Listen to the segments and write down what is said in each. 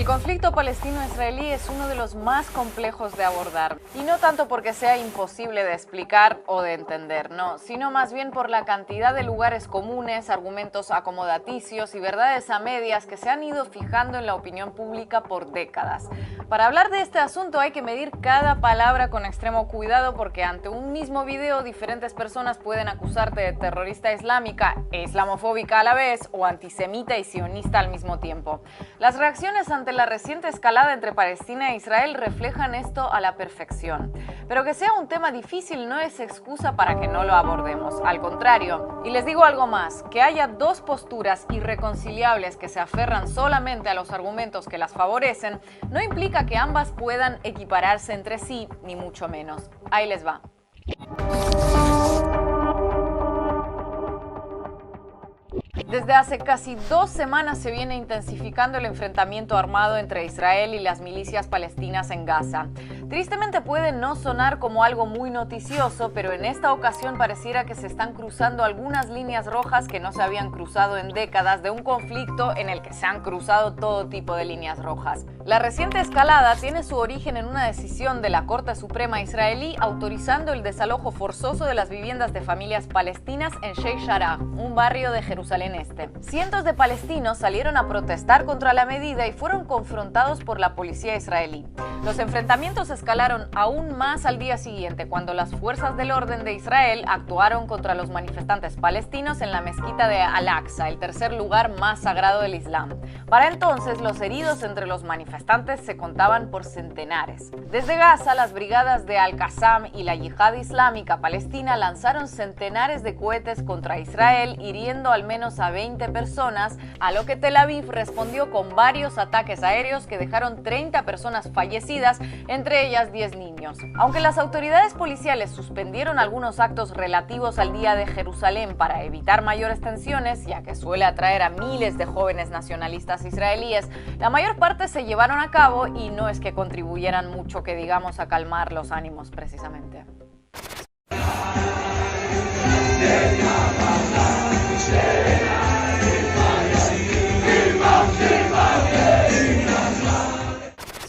El conflicto palestino-israelí es uno de los más complejos de abordar, y no tanto porque sea imposible de explicar o de entender, no, sino más bien por la cantidad de lugares comunes, argumentos acomodaticios y verdades a medias que se han ido fijando en la opinión pública por décadas. Para hablar de este asunto hay que medir cada palabra con extremo cuidado porque ante un mismo video diferentes personas pueden acusarte de terrorista islámica e islamofóbica a la vez o antisemita y sionista al mismo tiempo. Las reacciones ante la reciente escalada entre Palestina e Israel reflejan esto a la perfección. Pero que sea un tema difícil no es excusa para que no lo abordemos, al contrario. Y les digo algo más, que haya dos posturas irreconciliables que se aferran solamente a los argumentos que las favorecen, no implica que ambas puedan equipararse entre sí, ni mucho menos. Ahí les va. Desde hace casi 2 semanas se viene intensificando el enfrentamiento armado entre Israel y las milicias palestinas en Gaza. Tristemente puede no sonar como algo muy noticioso, pero en esta ocasión pareciera que se están cruzando algunas líneas rojas que no se habían cruzado en décadas de un conflicto en el que se han cruzado todo tipo de líneas rojas. La reciente escalada tiene su origen en una decisión de la Corte Suprema israelí autorizando el desalojo forzoso de las viviendas de familias palestinas en Sheikh Jarrah, un barrio de Jerusalén Este. Cientos de palestinos salieron a protestar contra la medida y fueron confrontados por la policía israelí. Los enfrentamientos escalaron aún más al día siguiente cuando las fuerzas del orden de Israel actuaron contra los manifestantes palestinos en la mezquita de Al-Aqsa, el tercer lugar más sagrado del Islam. Para entonces, los heridos entre los manifestantes se contaban por centenares. Desde Gaza, las brigadas de Al-Qassam y la Yihad Islámica Palestina lanzaron centenares de cohetes contra Israel, hiriendo al menos a 20 personas, a lo que Tel Aviv respondió con varios ataques aéreos que dejaron 30 personas fallecidas, entre ellas 10 niños. Aunque las autoridades policiales suspendieron algunos actos relativos al Día de Jerusalén para evitar mayores tensiones, ya que suele atraer a miles de jóvenes nacionalistas israelíes, la mayor parte se llevaron a cabo y no es que contribuyeran mucho que digamos a calmar los ánimos precisamente.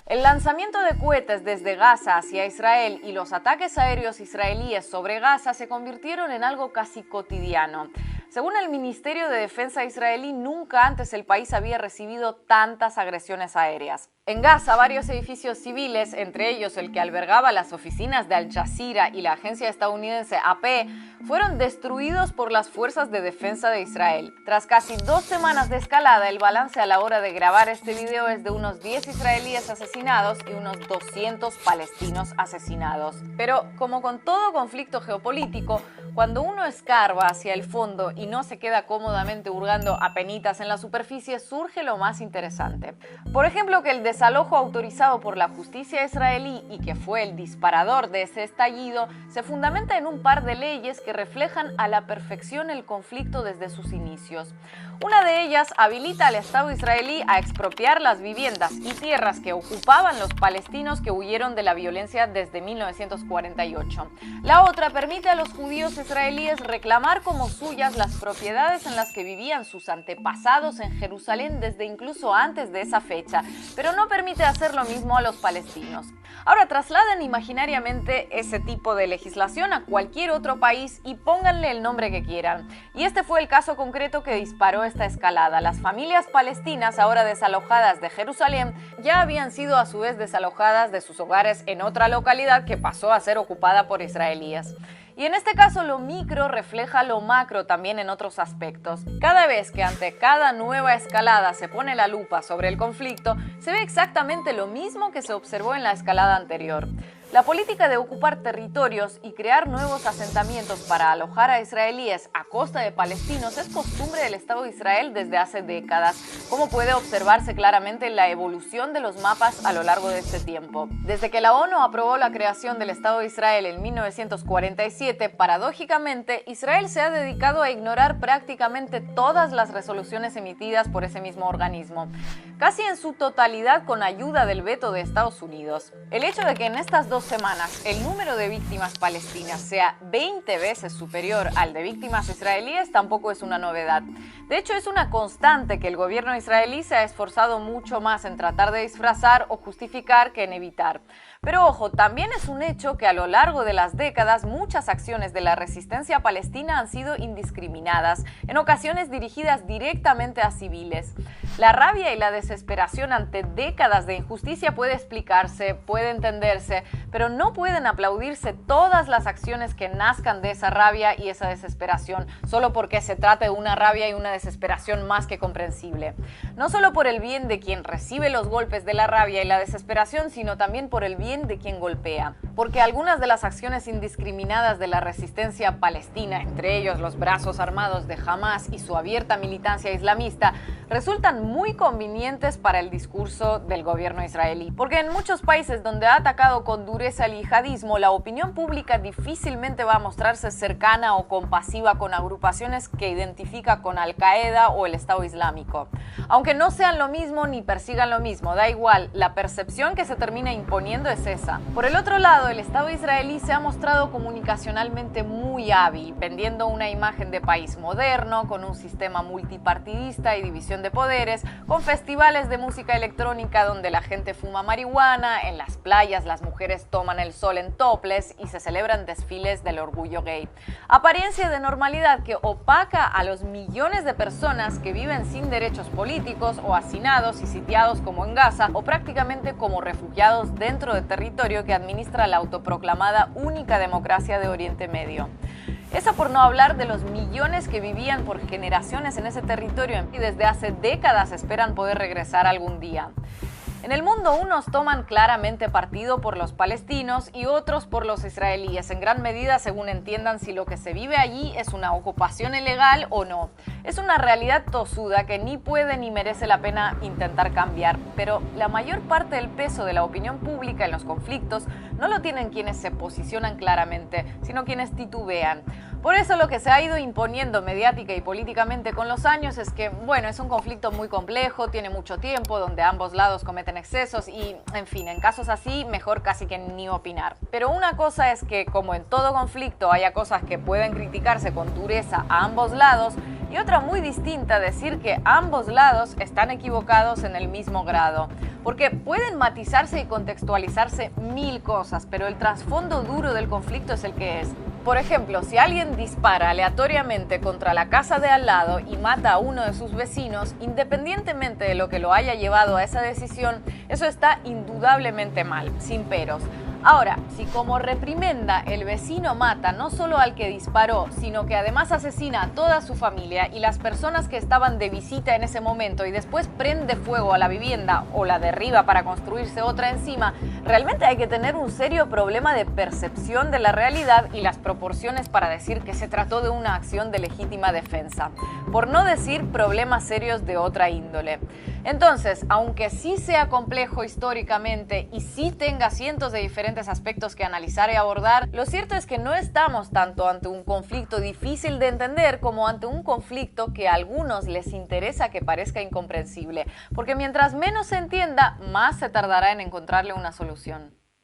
El lanzamiento de cohetes desde Gaza hacia Israel y los ataques aéreos israelíes sobre Gaza se convirtieron en algo casi cotidiano. Según el Ministerio de Defensa israelí, nunca antes el país había recibido tantas agresiones aéreas. En Gaza, varios edificios civiles, entre ellos el que albergaba las oficinas de Al Jazeera y la agencia estadounidense AP, fueron destruidos por las fuerzas de defensa de Israel. Tras casi 2 semanas de escalada, el balance a la hora de grabar este video es de unos 10 israelíes asesinados y unos 200 palestinos asesinados. Pero, como con todo conflicto geopolítico, cuando uno escarba hacia el fondo y no se queda cómodamente hurgando apenitas en la superficie, surge lo más interesante. Por ejemplo, que el desalojo autorizado por la justicia israelí y que fue el disparador de ese estallido se fundamenta en un par de leyes que reflejan a la perfección el conflicto desde sus inicios. Una de ellas habilita al Estado israelí a expropiar las viviendas y tierras que ocupaban los palestinos que huyeron de la violencia desde 1948. La otra permite a los judíos israelíes reclamar como suyas las propiedades en las que vivían sus antepasados en Jerusalén desde incluso antes de esa fecha, pero no permite hacer lo mismo a los palestinos. Ahora trasladen imaginariamente ese tipo de legislación a cualquier otro país y pónganle el nombre que quieran. Y este fue el caso concreto que disparó esta escalada. Las familias palestinas, ahora desalojadas de Jerusalén, ya habían sido a su vez desalojadas de sus hogares en otra localidad que pasó a ser ocupada por israelíes. Y en este caso lo micro refleja lo macro también en otros aspectos. Cada vez que ante cada nueva escalada se pone la lupa sobre el conflicto, se ve exactamente lo mismo que se observó en la escalada anterior. La política de ocupar territorios y crear nuevos asentamientos para alojar a israelíes a costa de palestinos es costumbre del Estado de Israel desde hace décadas, como puede observarse claramente en la evolución de los mapas a lo largo de este tiempo. Desde que la ONU aprobó la creación del Estado de Israel en 1947, paradójicamente, Israel se ha dedicado a ignorar prácticamente todas las resoluciones emitidas por ese mismo organismo, casi en su totalidad con ayuda del veto de Estados Unidos. El hecho de que en estas 2 2 semanas el número de víctimas palestinas sea 20 veces superior al de víctimas israelíes tampoco es una novedad. De hecho, es una constante que el gobierno israelí se ha esforzado mucho más en tratar de disfrazar o justificar que en evitar. Pero ojo, también es un hecho que a lo largo de las décadas muchas acciones de la resistencia palestina han sido indiscriminadas, en ocasiones dirigidas directamente a civiles. La rabia y la desesperación ante décadas de injusticia puede explicarse, puede entenderse, pero no pueden aplaudirse todas las acciones que nazcan de esa rabia y esa desesperación, solo porque se trata de una rabia y una desesperación más que comprensible. No solo por el bien de quien recibe los golpes de la rabia y la desesperación, sino también por el bien de quien golpea. Porque algunas de las acciones indiscriminadas de la resistencia palestina, entre ellos los brazos armados de Hamas y su abierta militancia islamista, resultan muy convenientes para el discurso del gobierno israelí. Porque en muchos países donde ha atacado con dureza el yihadismo, la opinión pública difícilmente va a mostrarse cercana o compasiva con agrupaciones que identifica con Al-Qaeda o el Estado Islámico. Aunque no sean lo mismo ni persigan lo mismo, da igual, la percepción que se termina imponiendo es esa. Por el otro lado, el Estado israelí se ha mostrado comunicacionalmente muy hábil, vendiendo una imagen de país moderno, con un sistema multipartidista y división de poderes, con festivales de música electrónica donde la gente fuma marihuana, en las playas las mujeres toman el sol en topless y se celebran desfiles del orgullo gay. Apariencia de normalidad que opaca a los millones de personas que viven sin derechos políticos o hacinados y sitiados como en Gaza o prácticamente como refugiados dentro del territorio que administra la autoproclamada única democracia de Oriente Medio. Eso por no hablar de los millones que vivían por generaciones en ese territorio y desde hace décadas esperan poder regresar algún día. En el mundo, unos toman claramente partido por los palestinos y otros por los israelíes, en gran medida según entiendan si lo que se vive allí es una ocupación ilegal o no. Es una realidad tosuda que ni puede ni merece la pena intentar cambiar, pero la mayor parte del peso de la opinión pública en los conflictos no lo tienen quienes se posicionan claramente, sino quienes titubean. Por eso lo que se ha ido imponiendo mediática y políticamente con los años es que, bueno, es un conflicto muy complejo, tiene mucho tiempo, donde ambos lados cometen excesos y, en fin, en casos así, mejor casi que ni opinar. Pero una cosa es que, como en todo conflicto, haya cosas que pueden criticarse con dureza a ambos lados, y otra muy distinta decir que ambos lados están equivocados en el mismo grado. Porque pueden matizarse y contextualizarse mil cosas, pero el trasfondo duro del conflicto es el que es. Por ejemplo, si alguien dispara aleatoriamente contra la casa de al lado y mata a uno de sus vecinos, independientemente de lo que lo haya llevado a esa decisión, eso está indudablemente mal, sin peros. Ahora, si como reprimenda el vecino mata no solo al que disparó, sino que además asesina a toda su familia y las personas que estaban de visita en ese momento y después prende fuego a la vivienda o la derriba para construirse otra encima, realmente hay que tener un serio problema de percepción de la realidad y las proporciones para decir que se trató de una acción de legítima defensa, por no decir problemas serios de otra índole. Entonces, aunque sí sea complejo históricamente y sí tenga cientos de diferentes aspectos que analizar y abordar, lo cierto es que no estamos tanto ante un conflicto difícil de entender como ante un conflicto que a algunos les interesa que parezca incomprensible, porque mientras menos se entienda, más se tardará en encontrarle una solución.